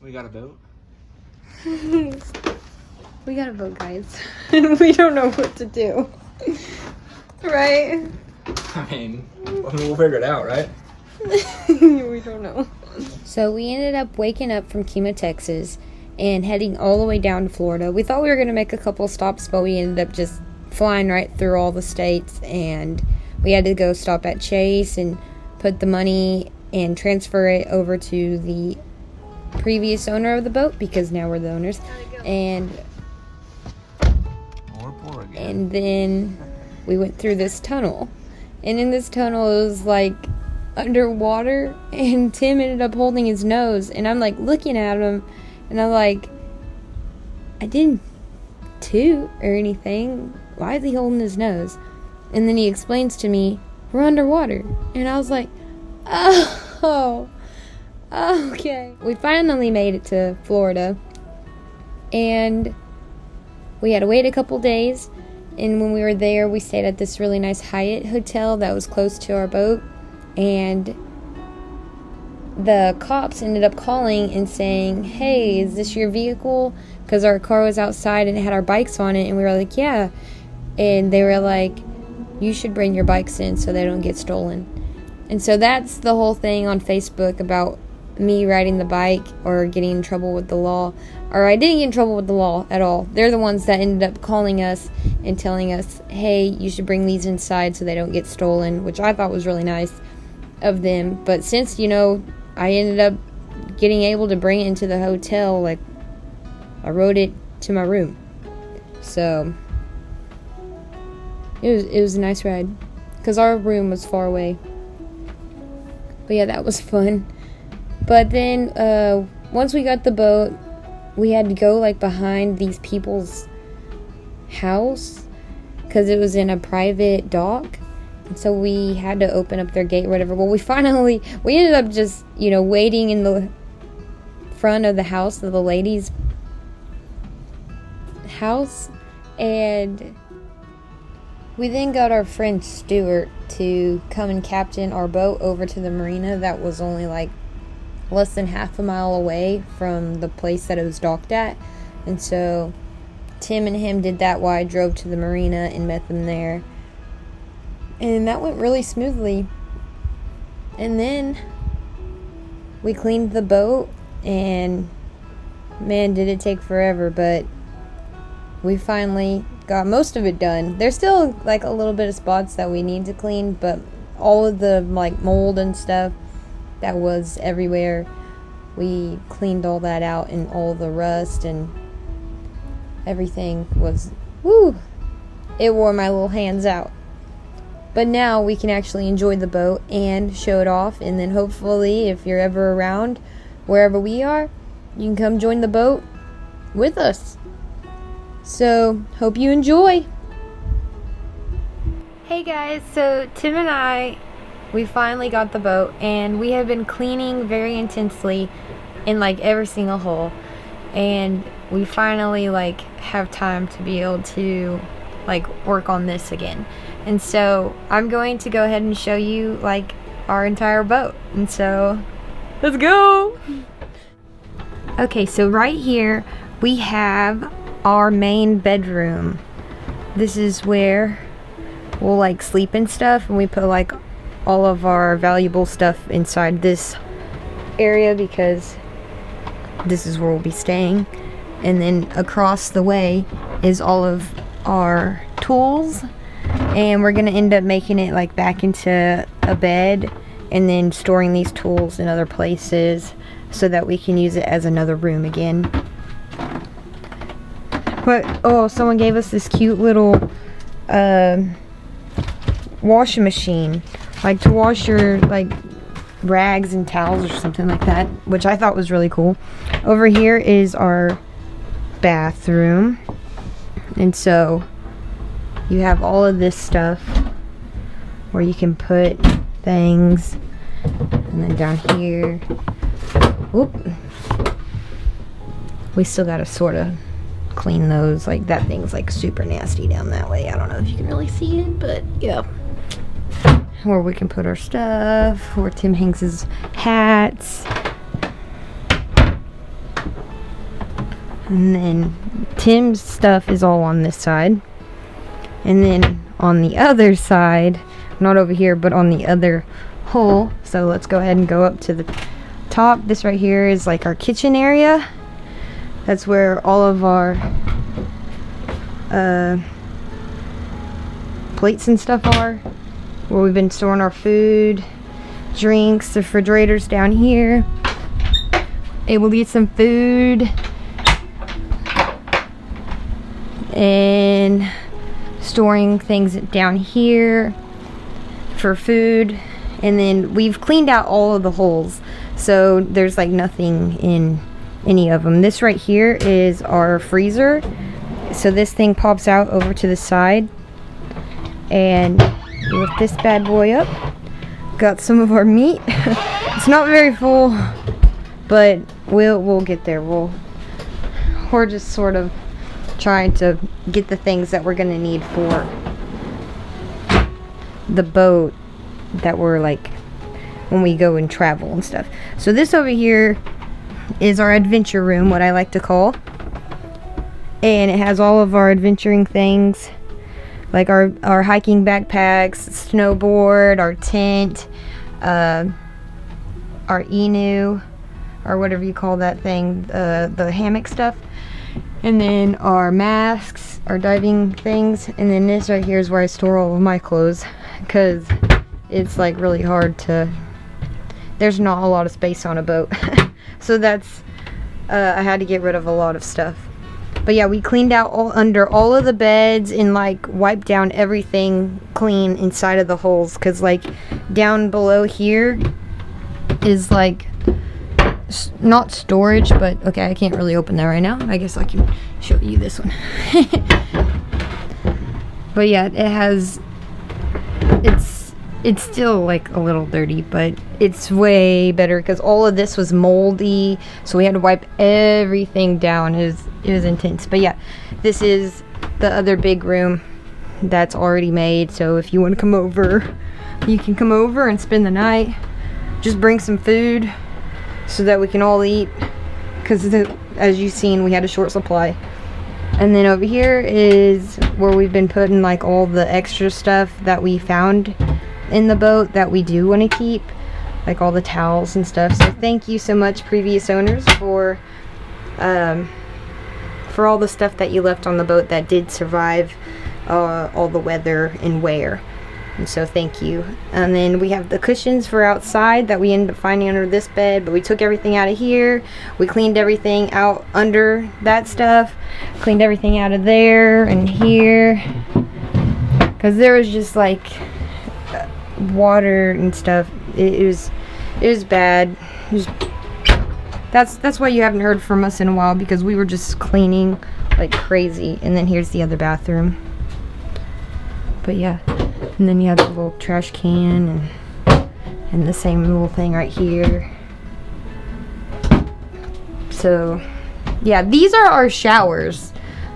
We got a boat? We got a boat, guys. We don't know what to do. Right? I mean, we'll figure it out, right? We don't know. So we ended up waking up from Kima, Texas, and heading all the way down to Florida. We thought we were going to make a couple stops, but we ended up just flying right through all the states, and we had to go stop at Chase and put the money and transfer it over to the previous owner of the boat, because now we're the owners. And then we went through this tunnel, and in this tunnel it was like underwater, and Tim ended up holding his nose, and I'm like looking at him, and I'm like, I didn't toot or anything, why is he holding his nose? And then he explains to me, we're underwater, and I was like, oh, okay. We finally made it to Florida, and we had to wait a couple days, and when we were there, we stayed at this really nice Hyatt hotel that was close to our boat, and the cops ended up calling and saying, hey, is this your vehicle? Because our car was outside and it had our bikes on it, and we were like, yeah. And they were like, you should bring your bikes in so they don't get stolen. And so that's the whole thing on Facebook about me riding the bike or getting in trouble with the law. Or I didn't get in trouble with the law at all. They're the ones that ended up calling us and telling us, hey, you should bring these inside so they don't get stolen, which I thought was really nice of them. But since, you know, I ended up getting able to bring it into the hotel, like, I rode it to my room. So it was a nice ride, because our room was far away. But yeah, that was fun. But then once we got the boat, we had to go like behind these people's house, because it was in a private dock, and so we had to open up their gate or whatever. Well, we ended up just, you know, waiting in the front of the house of the lady's house, and we then got our friend Stuart to come and captain our boat over to the marina that was only like less than half a mile away from the place that it was docked at. And so Tim and him did that while I drove to the marina and met them there, and that went really smoothly. And then we cleaned the boat, and man, did it take forever, but we finally got most of it done. There's still like a little bit of spots that we need to clean, but all of the like mold and stuff that was everywhere, we cleaned all that out, and all the rust and everything was, woo, it wore my little hands out. But now we can actually enjoy the boat and show it off, and then hopefully if you're ever around wherever we are, you can come join the boat with us. So, hope you enjoy. Hey guys, so Tim and I, we finally got the boat, and we have been cleaning very intensely in like every single hole, and we finally like have time to be able to like work on this again. And so I'm going to go ahead and show you like our entire boat, and so let's go. Okay, so right here we have our main bedroom. This is where we'll like sleep and stuff, and we put like all of our valuable stuff inside this area because this is where we'll be staying. And then across the way is all of our tools, and we're gonna end up making it like back into a bed, and then storing these tools in other places so that we can use it as another room again. But oh, someone gave us this cute little washing machine, like to wash your like rags and towels or something like that, which I thought was really cool. Over here is our bathroom, and so you have all of this stuff where you can put things. And then down here, whoop, we still gotta sort of clean those. Like that thing's like super nasty down that way. I don't know if you can really see it, but yeah. Where we can put our stuff, where Tim hangs his hats. And then Tim's stuff is all on this side. And then on the other side, not over here, but on the other hole. So let's go ahead and go up to the top. This right here is like our kitchen area. That's where all of our plates and stuff are, where we've been storing our food, drinks. The refrigerator's down here, able to get some food, and storing things down here for food. And then we've cleaned out all of the holes, so there's like nothing in any of them. This right here is our freezer, so this thing pops out over to the side, and lift this bad boy up. Got some of our meat. It's not very full, but we'll get there. We're just sort of trying to get the things that we're gonna need for the boat, that we're like when we go and travel and stuff. So this over here is our adventure room, what I like to call, and it has all of our adventuring things, like our hiking backpacks, snowboard, our tent, our emu, or whatever you call that thing, the hammock stuff, and then our masks, our diving things. And then this right here is where I store all of my clothes, because it's like really hard to, there's not a lot of space on a boat. So that's I had to get rid of a lot of stuff. But yeah, we cleaned out under all of the beds and like wiped down everything clean inside of the holes, because like down below here is like not storage, but okay, I can't really open that right now. I guess I can show you this one. But yeah, it has, it's still like a little dirty, but it's way better because all of this was moldy, so we had to wipe everything down. It was intense. But yeah, this is the other big room that's already made, so if you want to come over, you can come over and spend the night. Just bring some food so that we can all eat, because as you've seen, we had a short supply. And then over here is where we've been putting like all the extra stuff that we found in the boat that we do want to keep, like all the towels and stuff. So thank you so much, previous owners, for all the stuff that you left on the boat that did survive all the weather and wear. And so thank you. And then we have the cushions for outside that we ended up finding under this bed, but we took everything out of here. We cleaned everything out under that stuff, cleaned everything out of there and here, because there was just like water and stuff. It was bad. That's why you haven't heard from us in a while, because we were just cleaning like crazy. And then here's the other bathroom. But yeah, and then you have the little trash can and the same little thing right here. So yeah, these are our showers.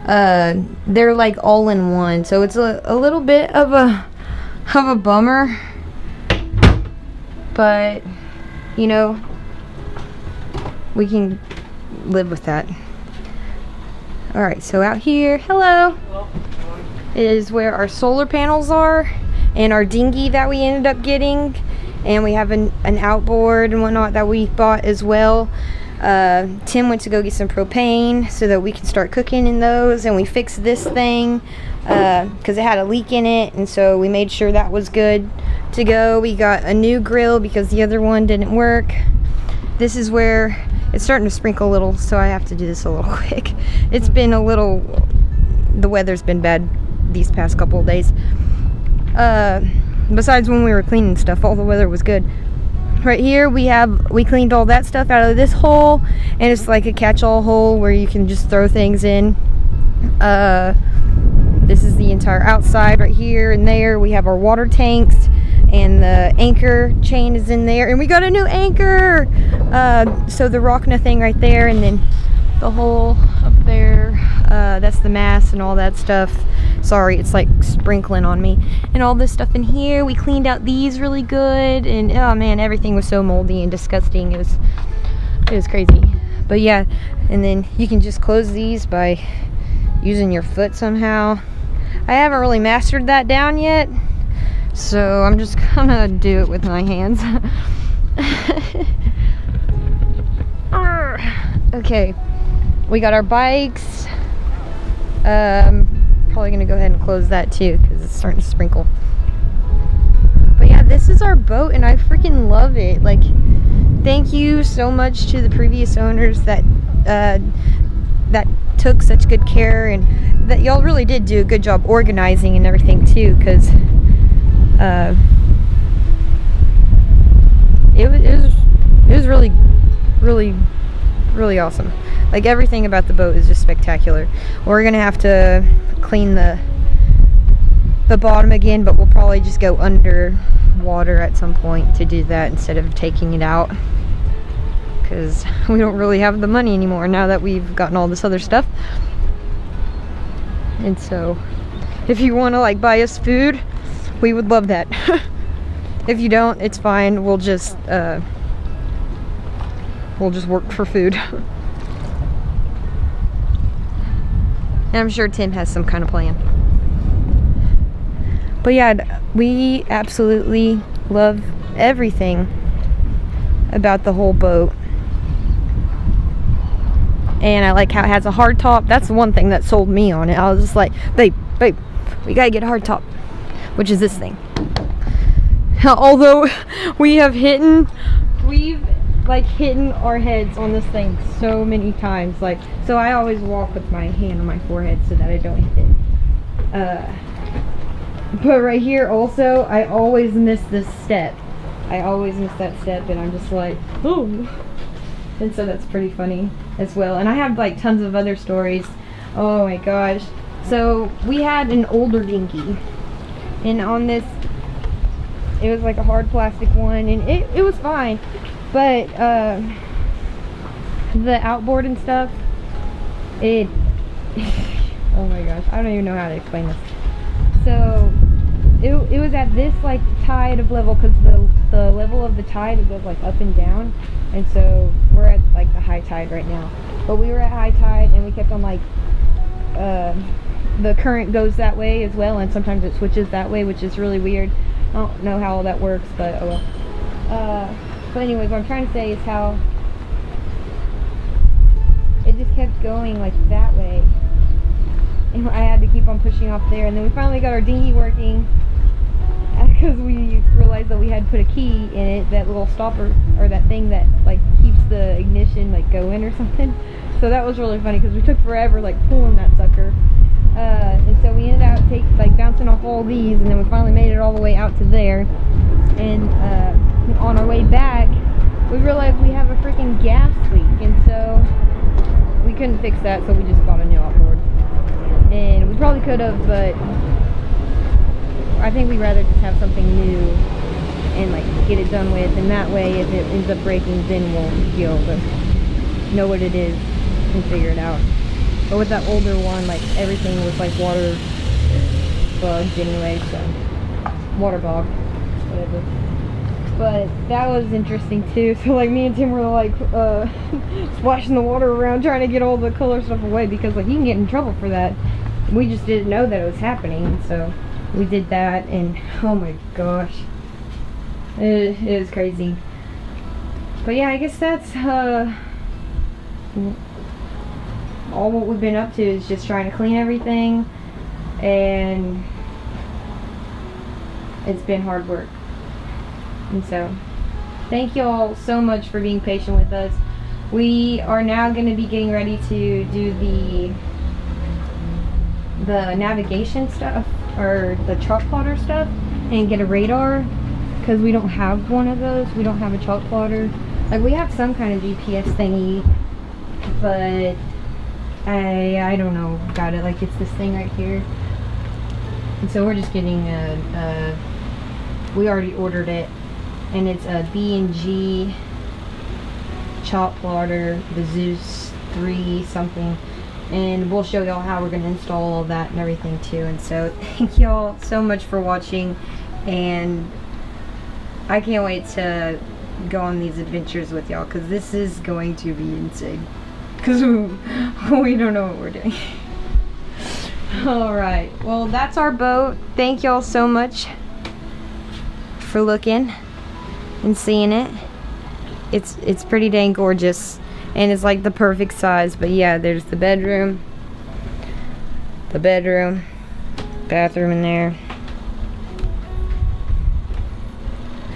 They're like all in one, so it's a little bit of a bummer, but you know, we can live with that. All right, so out here, hello, is where our solar panels are and our dinghy that we ended up getting, and we have an outboard and whatnot that we bought as well. Tim went to go get some propane so that we can start cooking in those, and we fixed this thing because it had a leak in it, and so we made sure that was good to go. We got a new grill because the other one didn't work. This is where it's starting to sprinkle a little, so I have to do this a little quick. It's been a little, the weather's been bad these past couple of days. Besides when we were cleaning stuff, all the weather was good. Right here we cleaned all that stuff out of this hole, and it's like a catch-all hole where you can just throw things in. This is the entire outside right here, and there we have our water tanks, and the anchor chain is in there, and we got a new anchor. So the Rockna thing right there, and then the hole up there, that's the mast and all that stuff. Sorry, it's like sprinkling on me. And all this stuff in here, we cleaned out these really good, and oh man, everything was so moldy and disgusting. It was crazy. But yeah, and then you can just close these by using your foot somehow. I haven't really mastered that down yet, so I'm just gonna do it with my hands. Okay, we got our bikes. Probably gonna go ahead and close that too because it's starting to sprinkle. But yeah, this is our boat and I freaking love it. Like, thank you so much to the previous owners that that took such good care, and that y'all really did do a good job organizing and everything too, because it was really awesome. Like, everything about the boat is just spectacular. We're gonna have to clean the bottom again, but we'll probably just go under water at some point to do that instead of taking it out, because we don't really have the money anymore now that we've gotten all this other stuff. And so if you want to like buy us food, we would love that. If you don't, it's fine. We'll just work for food. And I'm sure Tim has some kind of plan. But yeah, we absolutely love everything about the whole boat. And I like how it has a hard top. That's the one thing that sold me on it. I was just like, babe, we gotta get a hard top, which is this thing. Although we've like hidden our heads on this thing so many times. Like, so I always walk with my hand on my forehead so that I don't hit it. But right here also, I always miss this step. I always miss that step, and I'm just like, oh. And so that's pretty funny as well. And I have like tons of other stories. Oh my gosh. So we had an older dinghy, and on this, it was like a hard plastic one, and it was fine. But the outboard and stuff, oh my gosh, I don't even know how to explain this. So it was at this like tide of level, because the level of the tide, it goes like up and down, and so we're at like the high tide right now. But we were at high tide, and we kept on like the current goes that way as well, and sometimes it switches that way, which is really weird. I don't know how all that works, but oh well. But anyways, what I'm trying to say is how it just kept going like that way, and I had to keep on pushing off there. And then we finally got our dinghy working, because we realized that we had put a key in it, that little stopper, or that thing that like keeps the ignition like going or something. So that was really funny, because we took forever like pulling that sucker. And so we ended up bouncing off all these, and then we finally made it all the way out to there. And on our way back, we realized we have a freaking gas leak, and so we couldn't fix that, so we just bought a new outboard. And we probably could have, but I think we'd rather just have something new and like get it done with, and that way if it ends up breaking, then we'll be able to know what it is and figure it out. But with that older one, like everything was like water bugged anyway, so water bog, whatever. But that was interesting too. So like me and Tim were like splashing the water around, trying to get all the color stuff away, because like you can get in trouble for that. We just didn't know that it was happening, so we did that, and oh my gosh, it is crazy. But yeah, I guess that's all what we've been up to, is just trying to clean everything, and it's been hard work. And so thank you all so much for being patient with us. We are now going to be getting ready to do the navigation stuff, or the chalk plotter stuff, and get a radar, because we don't have one of those. We don't have a chalk plotter. Like, we have some kind of GPS thingy, but I don't know about it. Like, it's this thing right here, and so we're just getting we already ordered it, and it's a B&G chalk plotter, the Zeus 3 something, and we'll show y'all how we're going to install all that and everything too. And so thank y'all so much for watching, and I can't wait to go on these adventures with y'all, because this is going to be insane. because we don't know what we're doing. All right, well, that's our boat. Thank y'all so much for looking and seeing it. It's pretty dang gorgeous, and it's like the perfect size. But yeah, there's the bedroom, bathroom in there,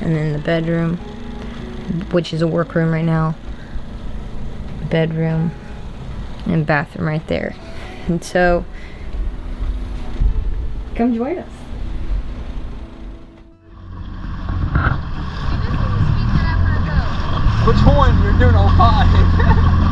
and then the bedroom, which is a workroom right now, bedroom, and bathroom right there. And so come join us. Which one? You're doing 05.